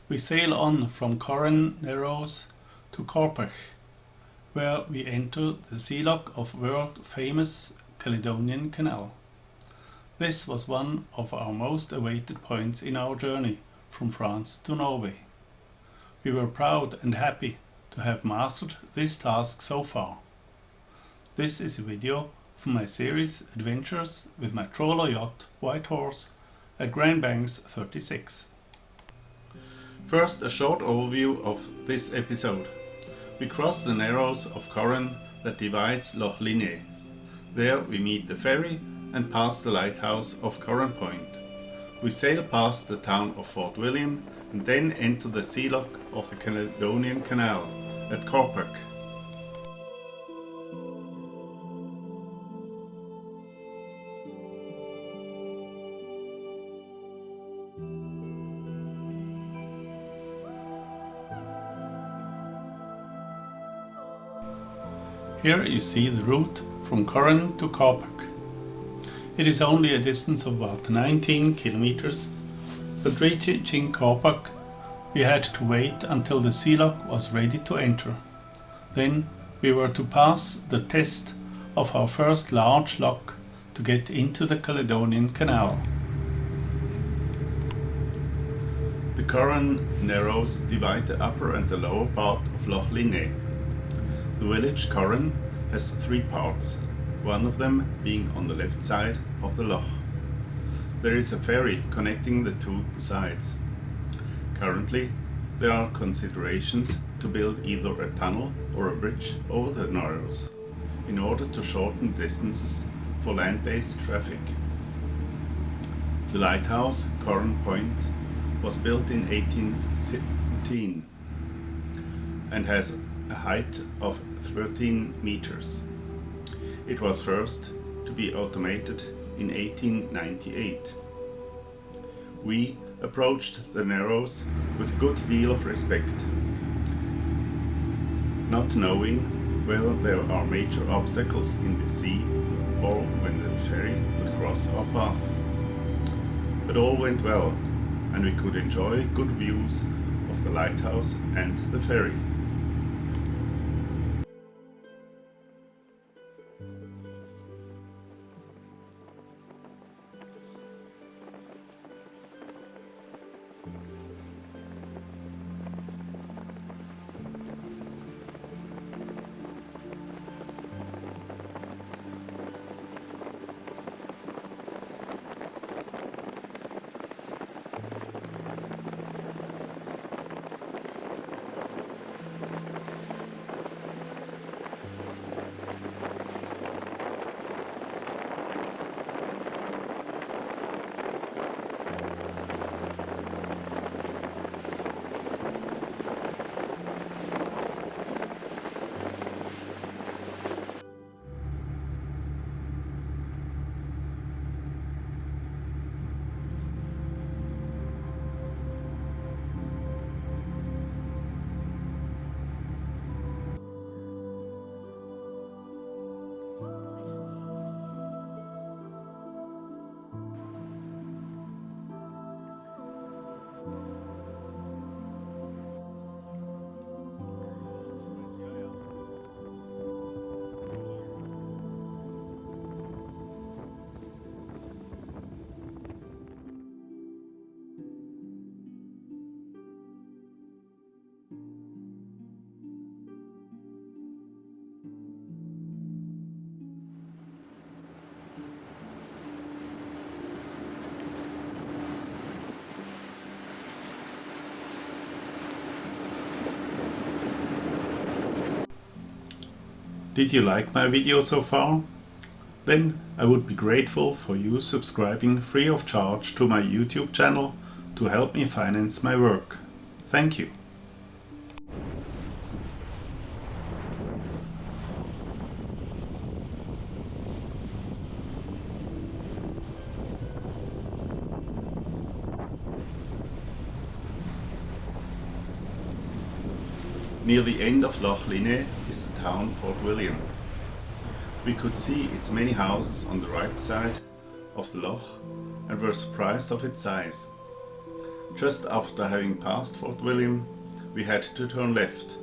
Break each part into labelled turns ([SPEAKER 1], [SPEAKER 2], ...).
[SPEAKER 1] We sail on from Corran Narrows to Corpach, where we enter the Sealock of world-famous Caledonian Canal. This was one of our most awaited points in our journey from France to Norway. We were proud and happy to have mastered this task so far. This is a video from my series Adventures with my Trawler Yacht Whitehorse at Grand Banks 36. First, a short overview of this episode. We cross the narrows of Corran that divides Loch Linnhe. There we meet the ferry and pass the lighthouse of Corran Point. We sail past the town of Fort William and then enter the Sealock of the Caledonian Canal at Corpach. Here you see the route from Corran to Corpach. It is only a distance of about 19 kilometers, but reaching Corpach we had to wait until the Sealock was ready to enter. Then we were to pass the test of our first large lock to get into the Caledonian Canal. The Corran Narrows divide the upper and the lower part of Loch Linnhe. The village Corran has three parts, one of them being on the left side of the loch. There is a ferry connecting the two sides. Currently, there are considerations to build either a tunnel or a bridge over the narrows in order to shorten distances for land-based traffic. The lighthouse, Corran Point, was built in 1817 and has a height of 13 meters. It was first to be automated in 1898. We approached the Narrows with a good deal of respect, not knowing whether there are major obstacles in the sea or when the ferry would cross our path. But all went well, and we could enjoy good views of the lighthouse and the ferry. Did you like my video so far? Then I would be grateful for you subscribing free of charge to my YouTube channel to help me finance my work. Thank you. Near the end of Loch Linnhe is the town Fort William. We could see its many houses on the right side of the loch and were surprised of its size. Just after having passed Fort William, we had to turn left.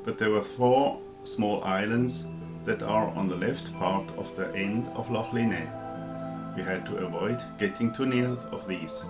[SPEAKER 1] But there were 4 small islands that are on the left part of the end of Loch Linnhe. We had to avoid getting too near of these.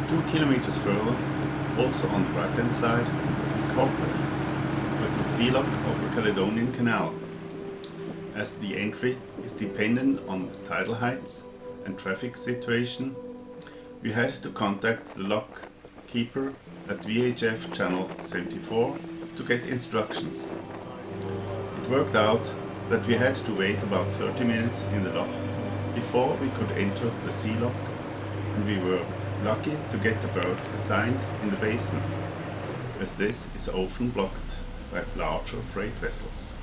[SPEAKER 1] Two kilometers further, also on the right hand side, is Corpach, with the Sealock of the Caledonian Canal. As the entry is dependent on the tidal heights and traffic situation, we had to contact the lock keeper at VHF channel 74 to get instructions. It worked out that we had to wait about 30 minutes in the loch before we could enter the Sealock, and we were lucky to get the berth assigned in the basin, as this is often blocked by larger freight vessels.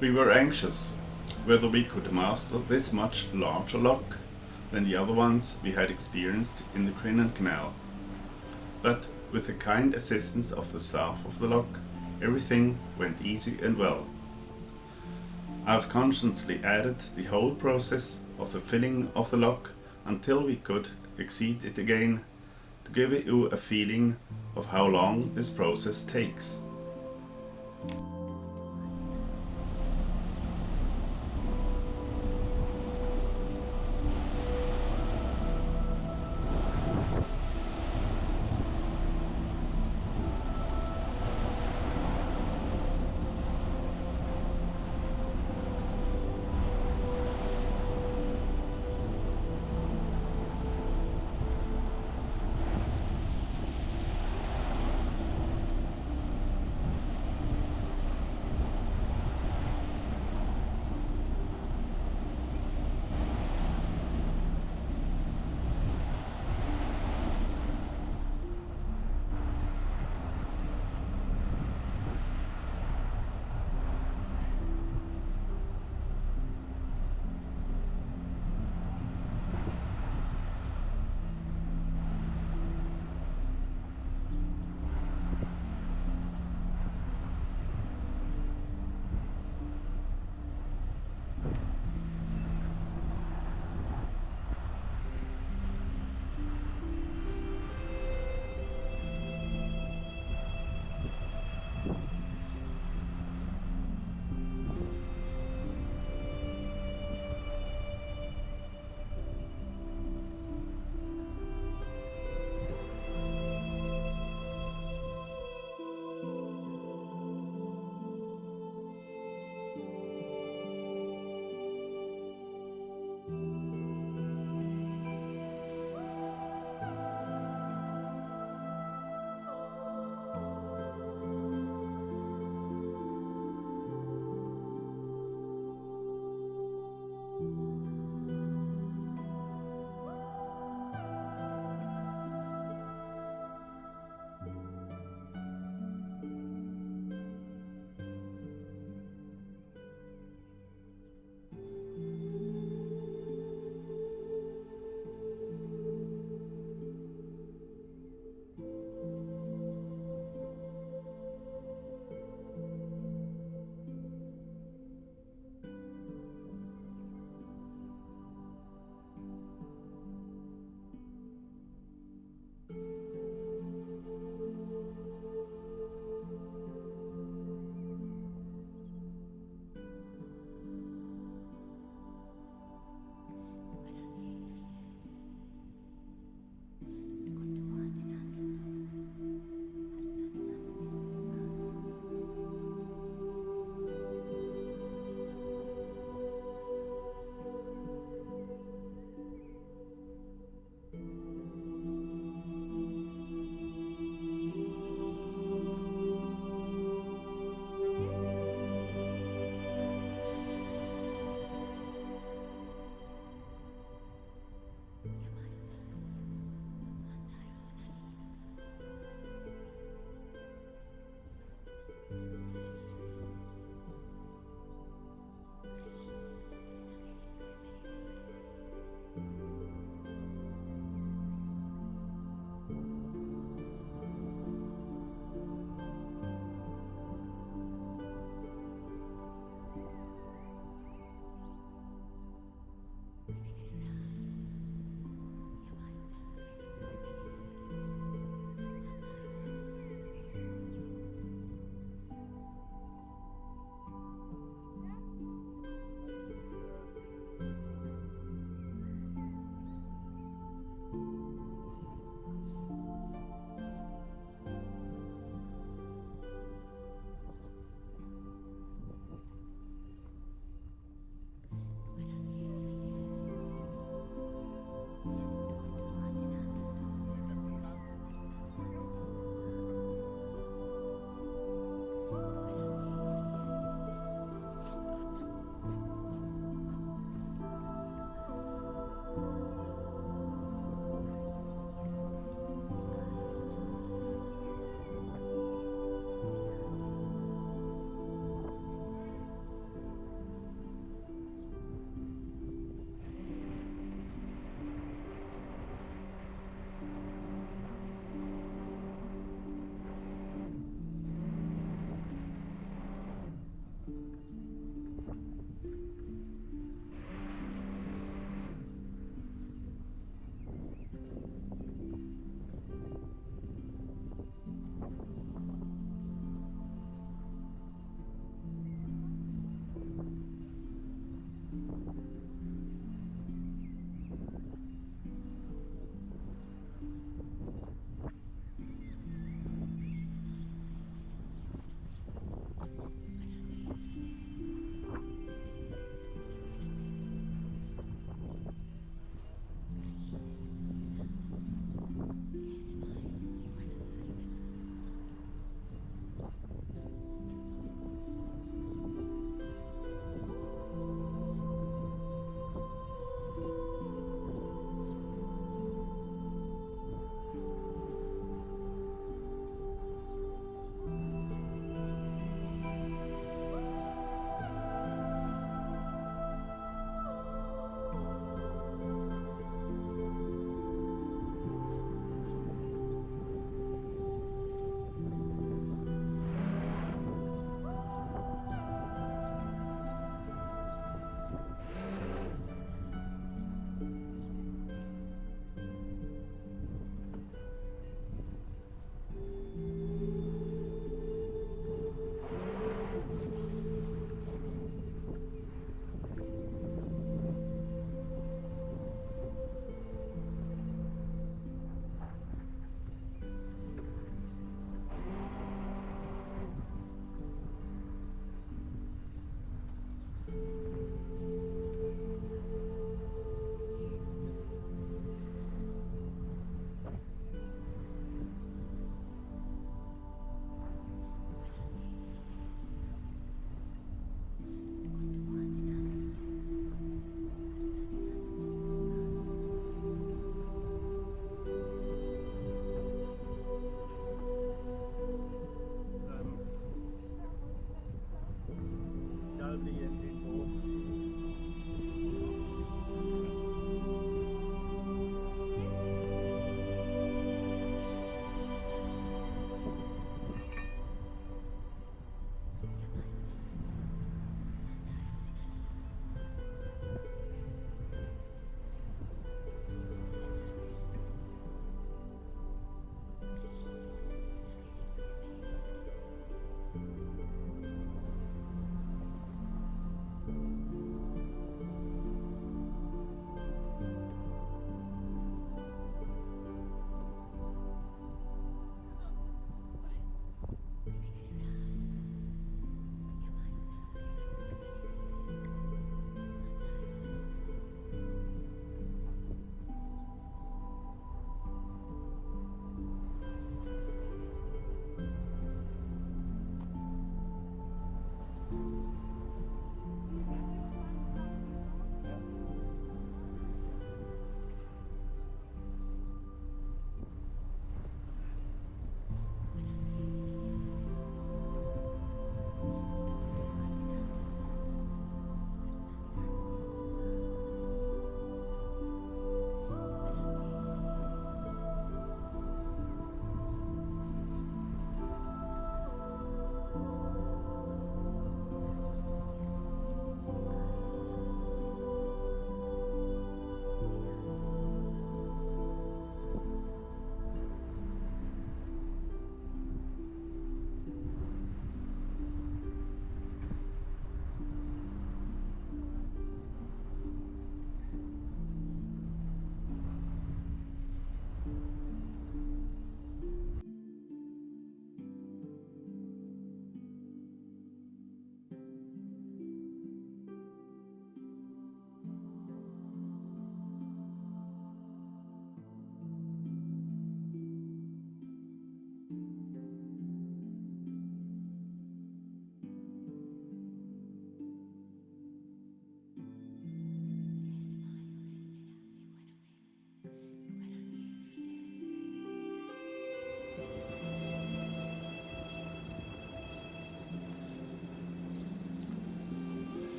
[SPEAKER 1] We were anxious whether we could master this much larger lock than the other ones we had experienced in the Corran Canal. But with the kind assistance of the staff of the lock, everything went easy and well. I have consciously added the whole process of the filling of the lock until we could exceed it again, to give you a feeling of how long this process takes.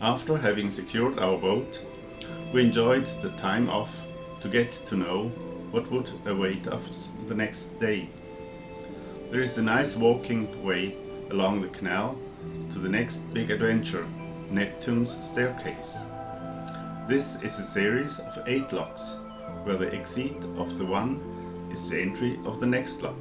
[SPEAKER 1] After having secured our boat, we enjoyed the time off to get to know what would await us the next day. There is a nice walking way along the canal to the next big adventure, Neptune's Staircase. This is a series of 8 locks, where the exit of the one is the entry of the next lock.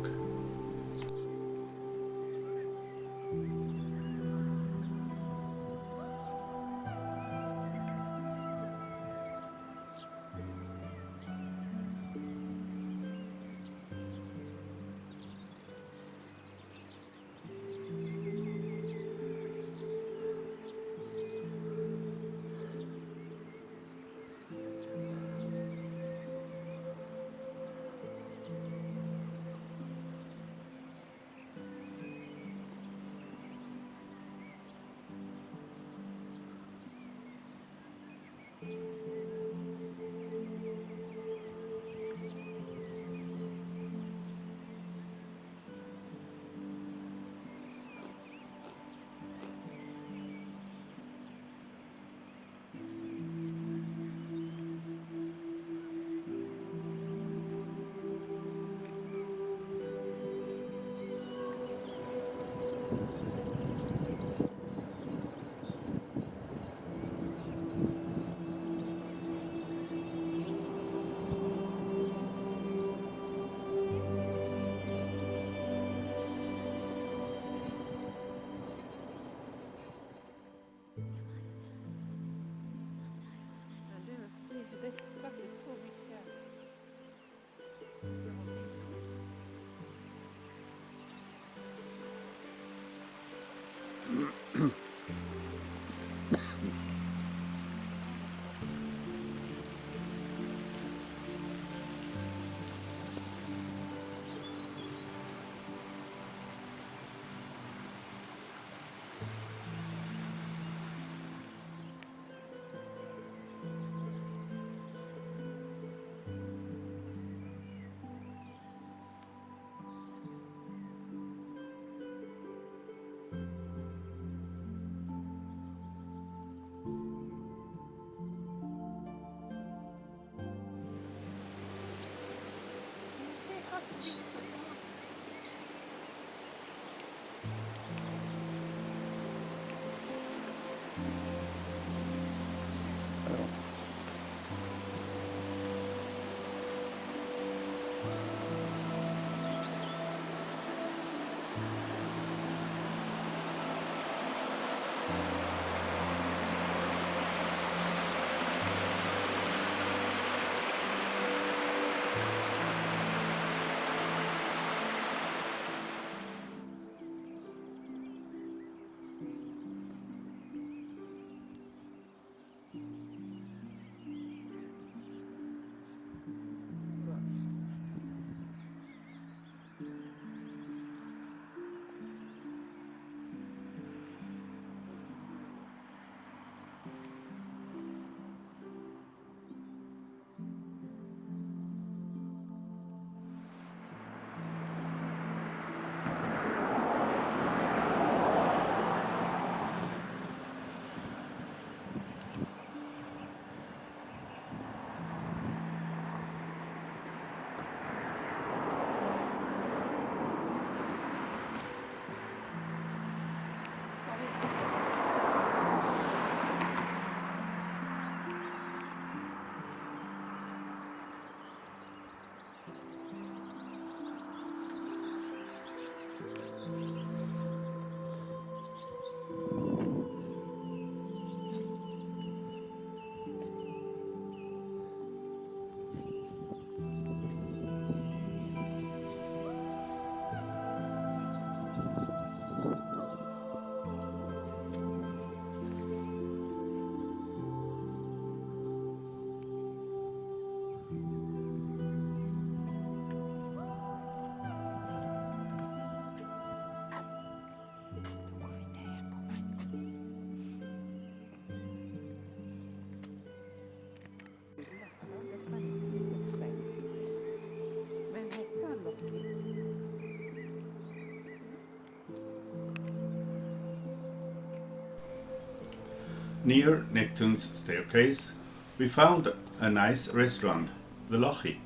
[SPEAKER 1] Near Neptune's staircase, we found a nice restaurant, the Lochy,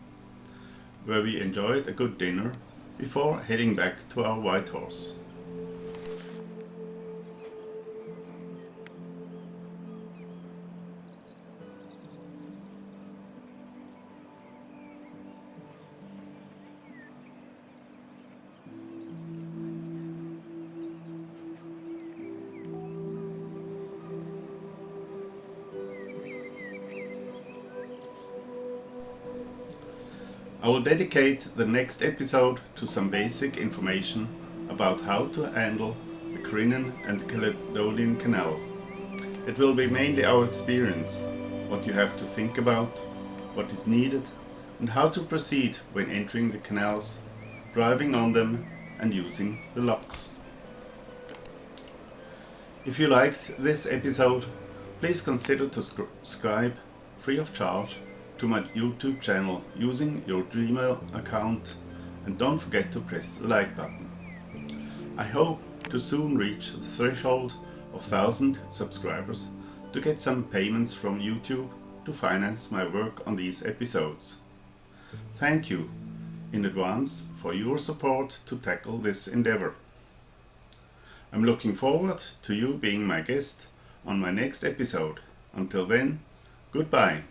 [SPEAKER 1] where we enjoyed a good dinner before heading back to our Whitehorse. I will dedicate the next episode to some basic information about how to handle the Corran and Caledonian Canal. It will be mainly our experience, what you have to think about, what is needed, and how to proceed when entering the canals, driving on them and using the locks. If you liked this episode, please consider to subscribe free of charge to my YouTube channel using your Gmail account, and don't forget to press the like button. I hope to soon reach the threshold of 1,000 subscribers to get some payments from YouTube to finance my work on these episodes. Thank you in advance for your support to tackle this endeavor. I'm looking forward to you being my guest on my next episode. Until then, goodbye.